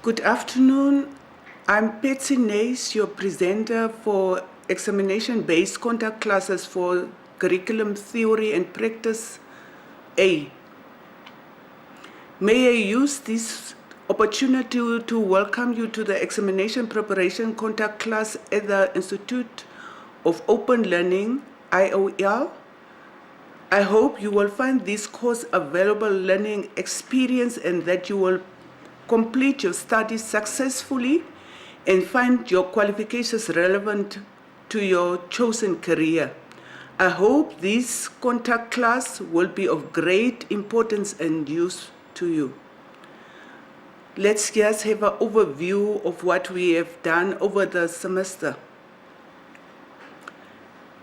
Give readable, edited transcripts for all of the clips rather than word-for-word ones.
Good afternoon. I'm Patsy Nace, your presenter for examination-based contact classes for Curriculum Theory and Practice A. May I use this opportunity to welcome you to the examination preparation contact class at the Institute of Open Learning, IOL. I hope you will find this course a valuable learning experience and that you will complete your studies successfully and find your qualifications relevant to your chosen career. I hope this contact class will be of great importance and use to you. Let's just have an overview of what we have done over the semester.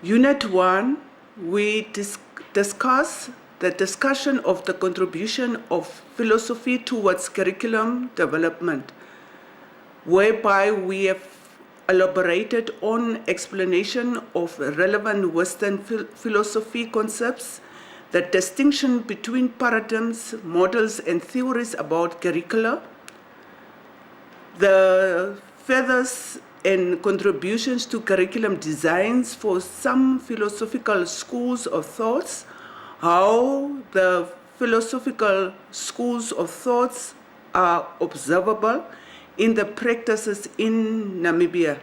Unit 1, we discuss the discussion of the contribution of philosophy towards curriculum development, whereby we have elaborated on explanation of relevant Western philosophy concepts, the distinction between paradigms, models, and theories about curricula, the feathers and contributions to curriculum designs for some philosophical schools of thoughts, how the philosophical schools of thoughts are observable in the practices in Namibia.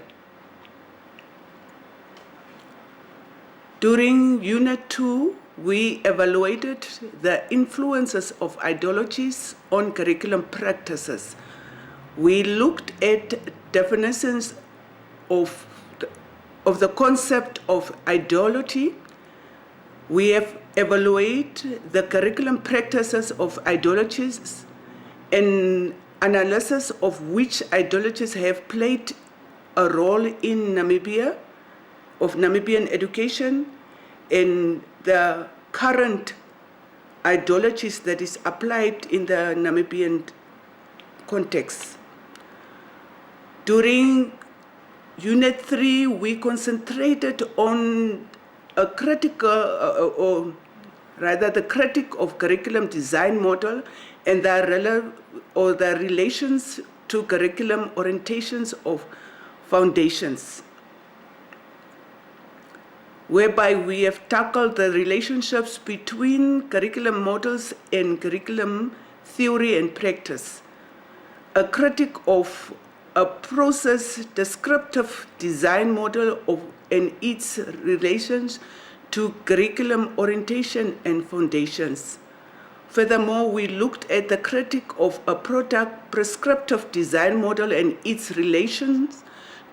During Unit 2, we evaluated the influences of ideologies on curriculum practices. We looked at definitions of the concept of ideology. We have evaluated the curriculum practices of ideologies and analysis of which ideologies have played a role in Namibia, of Namibian education, and the current ideologies that is applied in the Namibian context. During Unit 3, we concentrated on a critical, the critique of curriculum design model and the relations to curriculum orientations of foundations, whereby we have tackled the relationships between curriculum models and curriculum theory and practice, a critique of a process descriptive design model and its relations to curriculum orientation and foundations. Furthermore, we looked at the critique of a product prescriptive design model and its relations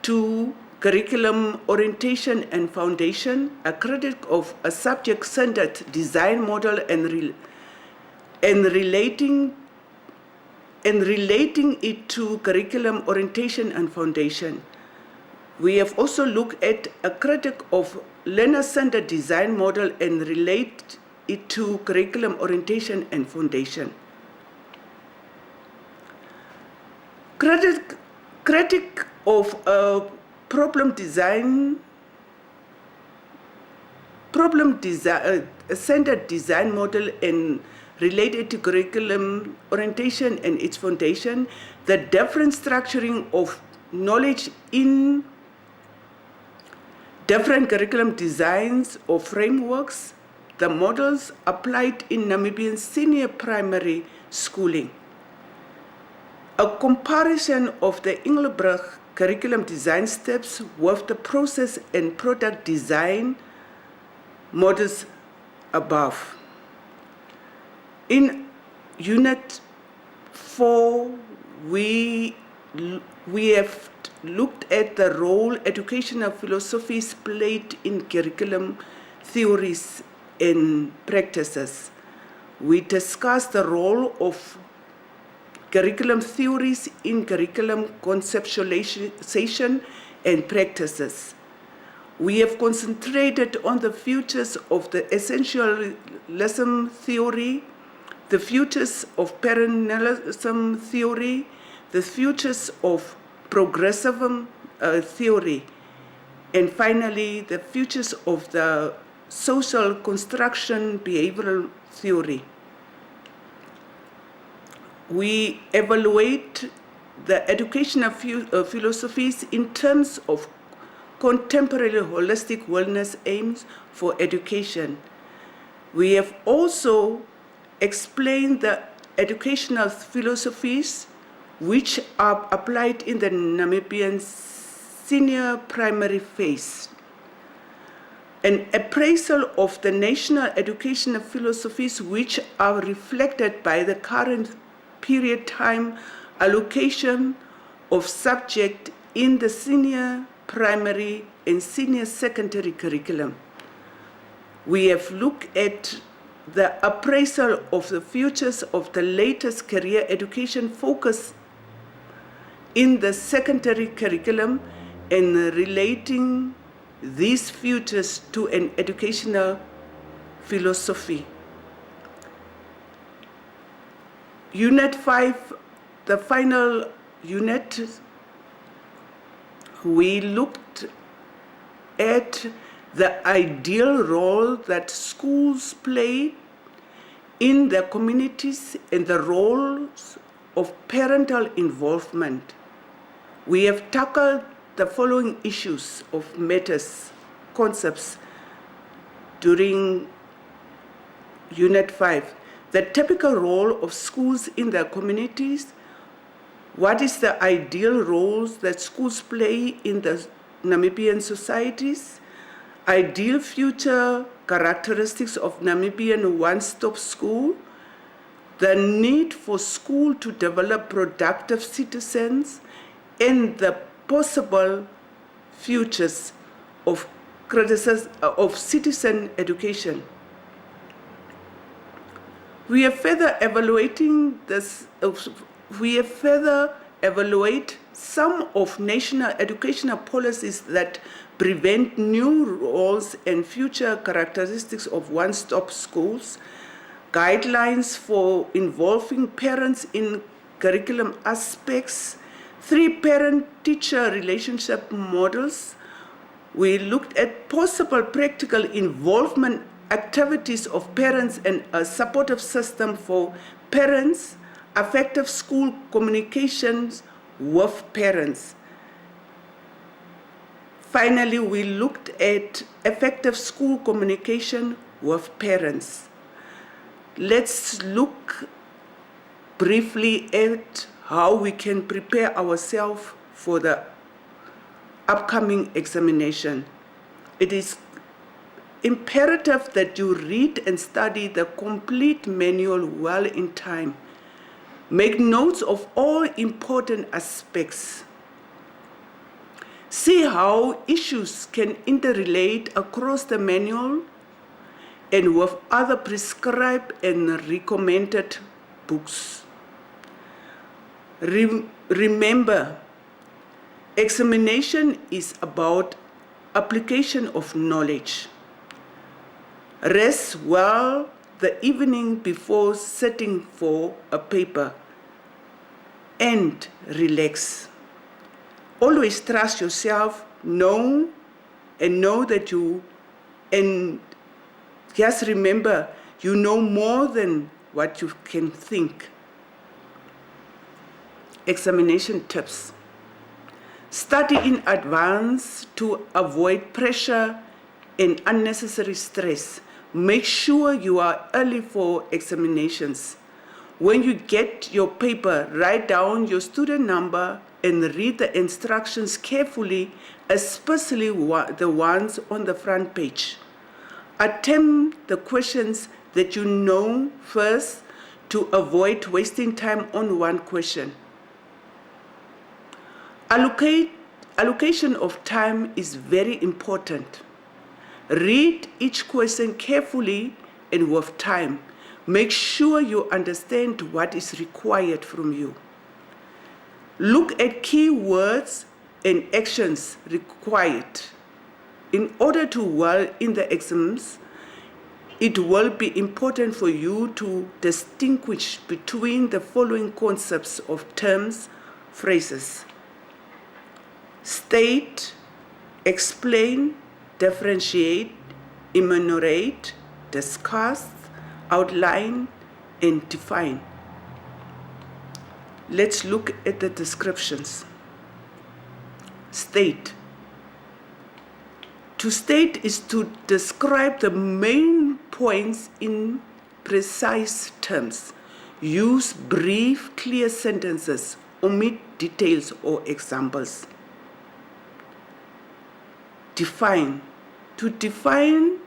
to curriculum orientation and foundation, a critique of a subject-centered design model and relating it to curriculum orientation and foundation. We have also looked at a critique of learner-centered design model and relate it to curriculum orientation and foundation. Critique of a centered design model and related to curriculum orientation and its foundation, the different structuring of knowledge in different curriculum designs or frameworks, the models applied in Namibian senior primary schooling. A comparison of the Engelbrug curriculum design steps with the process and product design models above. In Unit 4, we have looked at the role educational philosophies played in curriculum theories and practices. We discussed the role of curriculum theories in curriculum conceptualization and practices. We have concentrated on the futures of the essentialism theory, the futures of perennialism theory, the futures of progressivism theory, and finally the futures of the social construction behavioral theory. We evaluate the educational philosophies in terms of contemporary holistic wellness aims for education. We have also explained the educational philosophies which are applied in the Namibian senior primary phase. An appraisal of the national educational philosophies which are reflected by the current period time allocation of subject in the senior primary and senior secondary curriculum. We have looked at the appraisal of the futures of the latest career education focus in the secondary curriculum and relating these futures to an educational philosophy. Unit 5, the final unit, we looked at the ideal role that schools play in their communities and the roles of parental involvement. We have tackled the following issues of matters, concepts during Unit 5. The typical role of schools in their communities. What is the ideal roles that schools play in the Namibian societies? Ideal future characteristics of Namibian one-stop school. The need for school to develop productive citizens and the possible futures of citizen education. We are further evaluating this. We further evaluate some of national educational policies that prevent new roles and future characteristics of one-stop schools, guidelines for involving parents in curriculum aspects, 3 parent-teacher relationship models. We looked at possible practical involvement activities of parents and a supportive system for parents, effective school communications with parents. Finally, we looked at effective school communication with parents. Let's look briefly at how we can prepare ourselves for the upcoming examination. It is imperative that you read and study the complete manual well in time. Make notes of all important aspects. See how issues can interrelate across the manual and with other prescribed and recommended books. Remember, examination is about application of knowledge. Rest well the evening before sitting for a paper and relax. Always trust yourself, know that you, and just remember, you know more than what you can think. Examination tips. Study in advance to avoid pressure and unnecessary stress. Make sure you are early for examinations. When you get your paper, write down your student number and read the instructions carefully, especially the ones on the front page. Attempt the questions that you know first to avoid wasting time on one question. Allocation of time is very important. Read each question carefully and with time. Make sure you understand what is required from you. Look at key words and actions required. In order to well in the exams, it will be important for you to distinguish between the following concepts of terms, phrases. State, explain, differentiate, enumerate, discuss, outline, and define. Let's look at the descriptions. State. To state is to describe the main points in precise terms. Use brief, clear sentences. Omit details or examples. Define. To define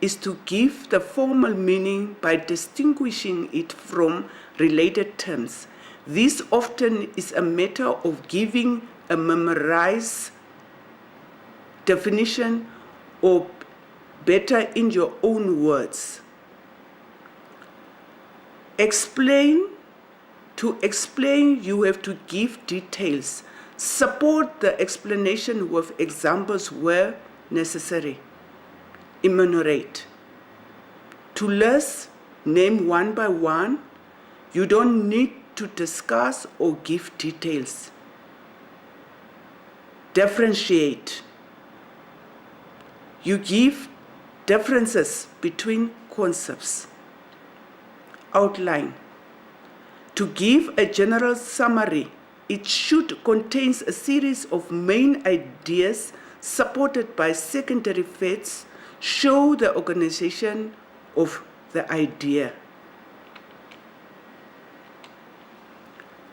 is to give the formal meaning by distinguishing it from related terms. This often is a matter of giving a memorized definition or better in your own words. Explain. To explain, you have to give details. Support the explanation with examples where necessary. Enumerate. To list, name one by one. You don't need to discuss or give details. Differentiate. You give differences between concepts. Outline. To give a general summary, it should contain a series of main ideas supported by secondary facts. Show the organization of the idea.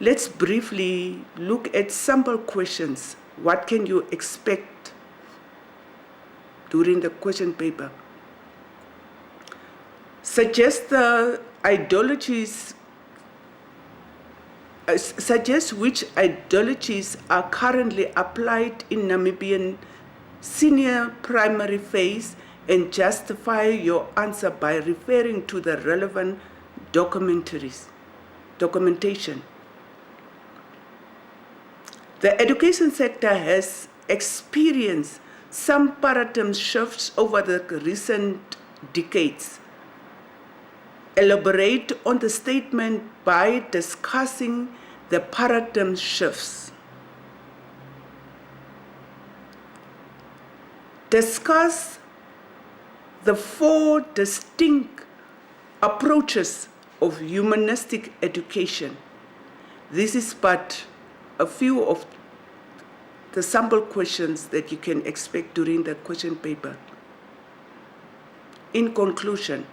Let's briefly look at sample questions. What can you expect during the question paper? Suggest which ideologies are currently applied in Namibian senior primary phase and justify your answer by referring to the relevant documentation. The education sector has experienced some paradigm shifts over the recent decades. Elaborate on the statement by discussing the paradigm shifts. Discuss the 4 distinct approaches of humanistic education. This is but a few of the sample questions that you can expect during the question paper. In conclusion,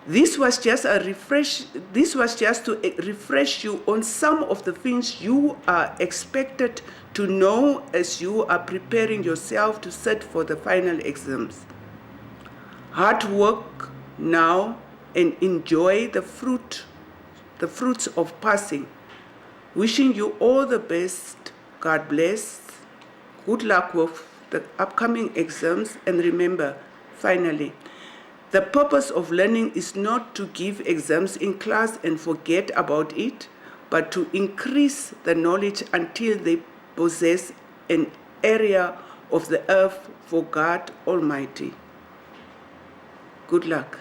this was just to refresh you on some of the things you are expected to know as you are preparing yourself to sit for the final exams. Hard work now and enjoy the fruits of passing. Wishing you all the best. God bless. Good luck with the upcoming exams, and remember, finally, the purpose of learning is not to give exams in class and forget about it, but to increase the knowledge until they possess an area of the earth for God Almighty. Good luck.